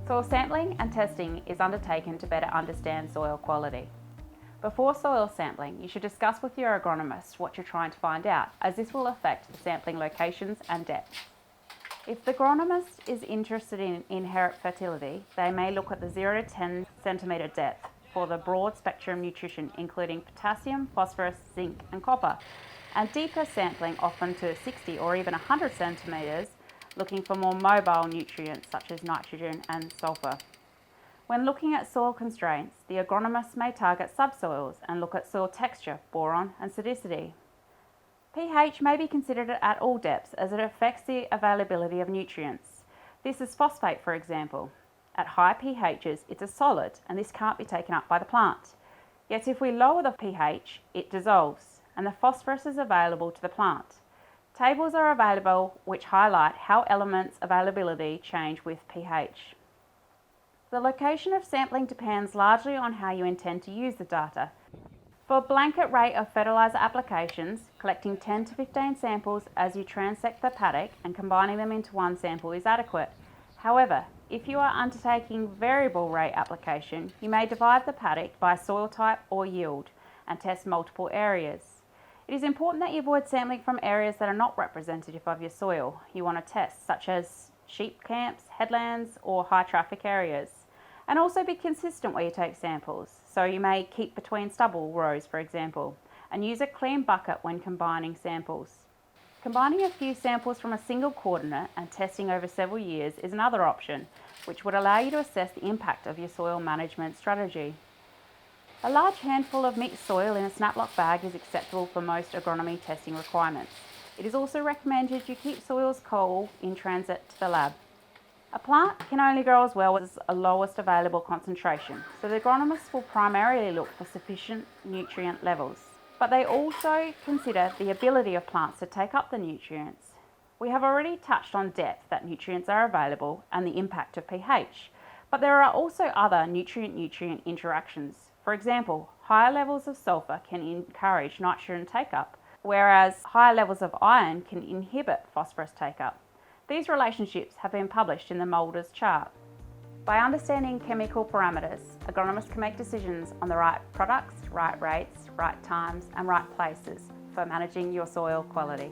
Soil sampling and testing is undertaken to better understand soil quality. Before soil sampling, you should discuss with your agronomist what you're trying to find out, as this will affect the sampling locations and depth. If the agronomist is interested in inherent fertility, they may look at the 0 to 10 centimetre depth for the broad spectrum nutrition, including potassium, phosphorus, zinc and copper, and deeper sampling often to 60 or even 100 centimetres, looking for more mobile nutrients such as nitrogen and sulphur. When looking at soil constraints, the agronomist may target subsoils and look at soil texture, boron and acidity. pH may be considered at all depths as it affects the availability of nutrients. This is phosphate, for example. At high pHs, it's a solid and this can't be taken up by the plant. Yet if we lower the pH, it dissolves and the phosphorus is available to the plant. Tables are available which highlight how elements availability change with pH. The location of sampling depends largely on how you intend to use the data. For a blanket rate of fertiliser applications, collecting 10 to 15 samples as you transect the paddock and combining them into one sample is adequate. However, if you are undertaking variable rate application, you may divide the paddock by soil type or yield and test multiple areas. It is important that you avoid sampling from areas that are not representative of your soil you want to test, such as sheep camps, headlands or high traffic areas. And also be consistent where you take samples. So you may keep between stubble rows, for example, and use a clean bucket when combining samples. Combining a few samples from a single coordinate and testing over several years is another option, which would allow you to assess the impact of your soil management strategy. A large handful of mixed soil in a snaplock bag is acceptable for most agronomy testing requirements. It is also recommended you keep soils cool in transit to the lab. A plant can only grow as well as a lowest available concentration, so the agronomists will primarily look for sufficient nutrient levels. But they also consider the ability of plants to take up the nutrients. We have already touched on depth, that nutrients are available, and the impact of pH. But there are also other nutrient-nutrient interactions. For example, higher levels of sulphur can encourage nitrogen take-up, whereas higher levels of iron can inhibit phosphorus take-up. These relationships have been published in the Landholders chart. By understanding chemical parameters, agronomists can make decisions on the right products, right rates, right times, and right places for managing your soil quality.